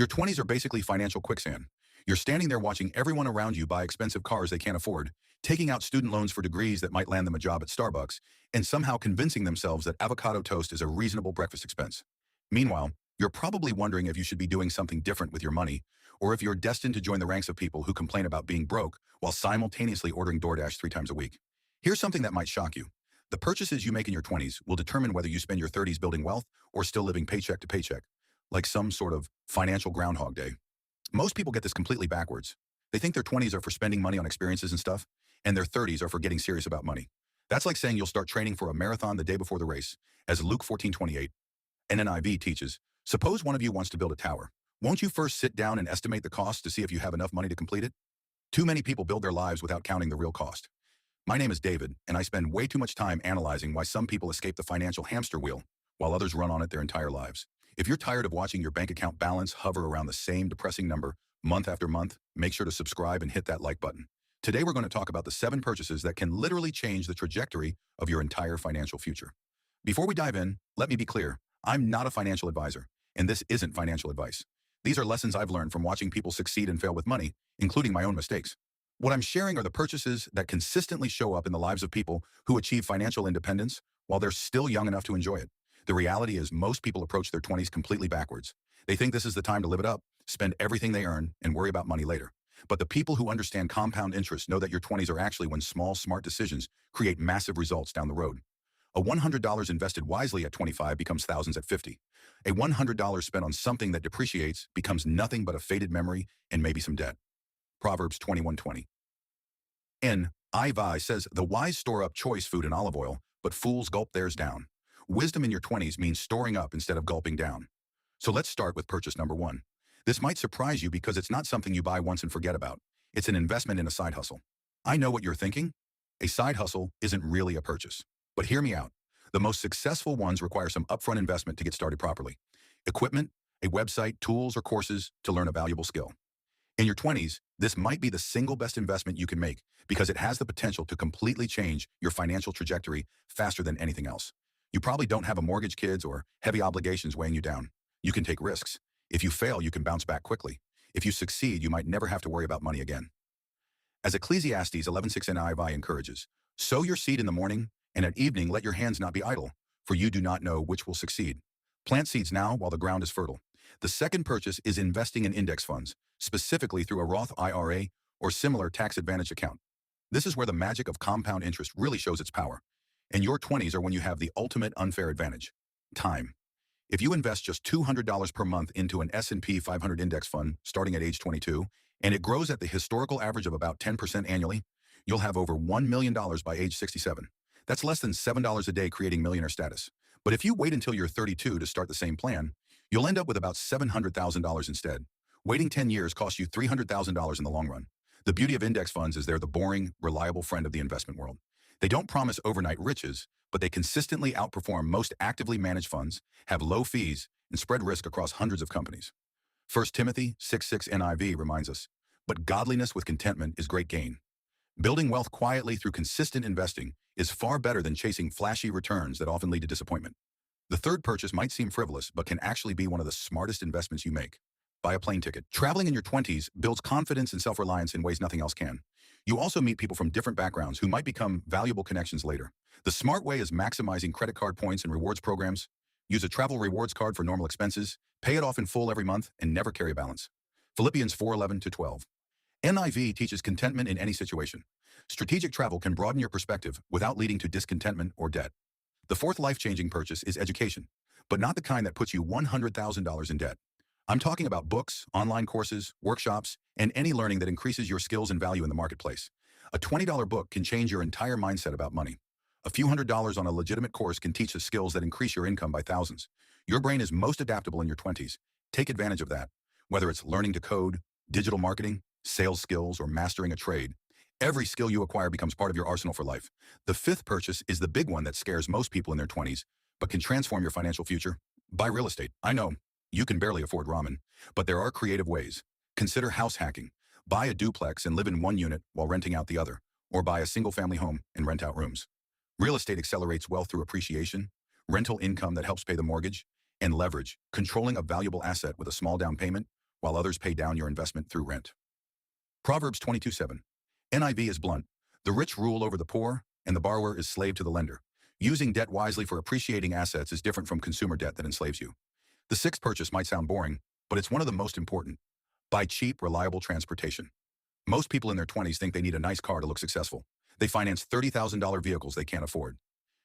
Your 20s are basically financial quicksand. You're standing there watching everyone around you buy expensive cars they can't afford, taking out student loans for degrees that might land them a job at Starbucks, and somehow convincing themselves that avocado toast is a reasonable breakfast expense. Meanwhile, you're probably wondering if you should be doing something different with your money, or if you're destined to join the ranks of people who complain about being broke while simultaneously ordering DoorDash 3 times a week. Here's something that might shock you. The purchases you make in your 20s will determine whether you spend your 30s building wealth or still living paycheck to paycheck, like some sort of financial Groundhog Day. Most people get this completely backwards. They think their 20s are for spending money on experiences and stuff, and their 30s are for getting serious about money. That's like saying you'll start training for a marathon the day before the race, as Luke 14:28 NIV teaches. Suppose one of you wants to build a tower. Won't you first sit down and estimate the cost to see if you have enough money to complete it? Too many people build their lives without counting the real cost. My name is David, and I spend way too much time analyzing why some people escape the financial hamster wheel, while others run on it their entire lives. If you're tired of watching your bank account balance hover around the same depressing number month after month, make sure to subscribe and hit that like button. Today we're going to talk about the 7 purchases that can literally change the trajectory of your entire financial future. Before we dive in, let me be clear. I'm not a financial advisor, and this isn't financial advice. These are lessons I've learned from watching people succeed and fail with money, including my own mistakes. What I'm sharing are the purchases that consistently show up in the lives of people who achieve financial independence while they're still young enough to enjoy it. The reality is most people approach their 20s completely backwards. They think this is the time to live it up, spend everything they earn, and worry about money later. But the people who understand compound interest know that your 20s are actually when small, smart decisions create massive results down the road. A $100 invested wisely at 25 becomes thousands at 50. A $100 spent on something that depreciates becomes nothing but a faded memory and maybe some debt. Proverbs 21:20. NIV says, the wise store up choice food and olive oil, but fools gulp theirs down. Wisdom in your 20s means storing up instead of gulping down. So let's start with purchase number 1. This might surprise you because it's not something you buy once and forget about. It's an investment in a side hustle. I know what you're thinking. A side hustle isn't really a purchase. But hear me out. The most successful ones require some upfront investment to get started properly. Equipment, a website, tools, or courses to learn a valuable skill. In your 20s, this might be the single best investment you can make because it has the potential to completely change your financial trajectory faster than anything else. You probably don't have a mortgage, kids, or heavy obligations weighing you down. You can take risks. If you fail, you can bounce back quickly. If you succeed, you might never have to worry about money again. As Ecclesiastes 11:6 NIV encourages, sow your seed in the morning, and at evening let your hands not be idle, for you do not know which will succeed. Plant seeds now while the ground is fertile. The second purchase is investing in index funds, specifically through a Roth IRA or similar tax-advantaged account. This is where the magic of compound interest really shows its power. And your 20s are when you have the ultimate unfair advantage: time. If you invest just $200 per month into an S&P 500 index fund starting at age 22, and it grows at the historical average of about 10% annually, you'll have over $1 million by age 67. That's less than $7 a day creating millionaire status. But if you wait until you're 32 to start the same plan, you'll end up with about $700,000 instead. Waiting 10 years costs you $300,000 in the long run. The beauty of index funds is they're the boring, reliable friend of the investment world. They don't promise overnight riches, but they consistently outperform most actively managed funds, have low fees, and spread risk across hundreds of companies. 1 Timothy 6:6 NIV reminds us, but godliness with contentment is great gain. Building wealth quietly through consistent investing is far better than chasing flashy returns that often lead to disappointment. The third purchase might seem frivolous, but can actually be one of the smartest investments you make. Buy a plane ticket. Traveling in your 20s builds confidence and self-reliance in ways nothing else can. You also meet people from different backgrounds who might become valuable connections later. The smart way is maximizing credit card points and rewards programs. Use a travel rewards card for normal expenses, pay it off in full every month, and never carry a balance. Philippians 4:11-12. NIV teaches contentment in any situation. Strategic travel can broaden your perspective without leading to discontentment or debt. The fourth life-changing purchase is education, but not the kind that puts you $100,000 in debt. I'm talking about books, online courses, workshops, and any learning that increases your skills and value in the marketplace. A $20 book can change your entire mindset about money. A few $100s on a legitimate course can teach the skills that increase your income by thousands. Your brain is most adaptable in your 20s. Take advantage of that. Whether it's learning to code, digital marketing, sales skills, or mastering a trade, every skill you acquire becomes part of your arsenal for life. The fifth purchase is the big one that scares most people in their 20s, but can transform your financial future. Buy real estate. I know. You can barely afford ramen, but there are creative ways. Consider house hacking. Buy a duplex and live in one unit while renting out the other, or buy a single-family home and rent out rooms. Real estate accelerates wealth through appreciation, rental income that helps pay the mortgage, and leverage, controlling a valuable asset with a small down payment, while others pay down your investment through rent. Proverbs 22:7. NIV is blunt. The rich rule over the poor, and the borrower is slave to the lender. Using debt wisely for appreciating assets is different from consumer debt that enslaves you. The sixth purchase might sound boring, but it's one of the most important. Buy cheap, reliable transportation. Most people in their 20s think they need a nice car to look successful. They finance $30,000 vehicles they can't afford.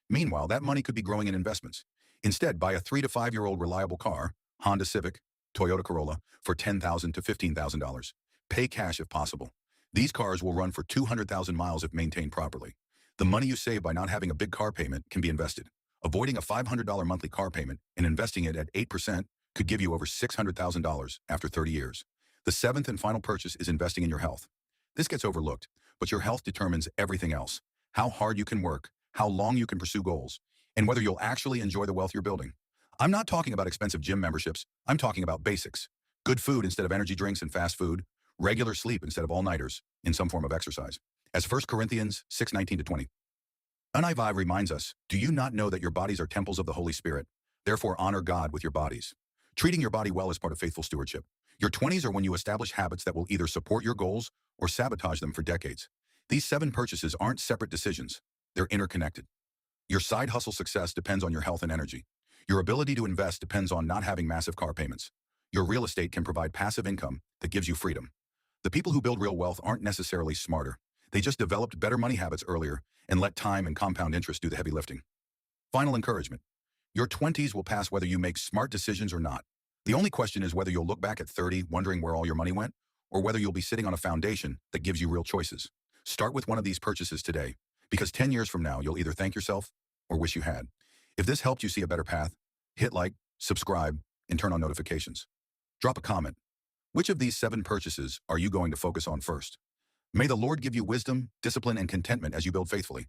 Meanwhile, that money could be growing in investments. Instead, buy a 3 to 5-year-old reliable car, Honda Civic, Toyota Corolla, for $10,000 to $15,000. Pay cash if possible. These cars will run for 200,000 miles if maintained properly. The money you save by not having a big car payment can be invested. Avoiding a $500 monthly car payment and investing it at 8% could give you over $600,000 after 30 years. The seventh and final purchase is investing in your health. This gets overlooked, but your health determines everything else. How hard you can work, how long you can pursue goals, and whether you'll actually enjoy the wealth you're building. I'm not talking about expensive gym memberships. I'm talking about basics. Good food instead of energy drinks and fast food. Regular sleep instead of all-nighters in some form of exercise. As 1 Corinthians 6:19-20. NIV reminds us, do you not know that your bodies are temples of the Holy Spirit? Therefore honor God with your bodies. Treating your body well is part of faithful stewardship. Your 20s are when you establish habits that will either support your goals or sabotage them for decades. These 7 purchases aren't separate decisions. They're interconnected. Your side hustle success depends on your health and energy. Your ability to invest depends on not having massive car payments. Your real estate can provide passive income that gives you freedom. The people who build real wealth aren't necessarily smarter. They just developed better money habits earlier and let time and compound interest do the heavy lifting. Final encouragement. Your 20s will pass whether you make smart decisions or not. The only question is whether you'll look back at 30 wondering where all your money went, or whether you'll be sitting on a foundation that gives you real choices. Start with one of these purchases today, because 10 years from now, you'll either thank yourself or wish you had. If this helped you see a better path, hit like, subscribe, and turn on notifications. Drop a comment. Which of these 7 purchases are you going to focus on first? May the Lord give you wisdom, discipline, and contentment as you build faithfully.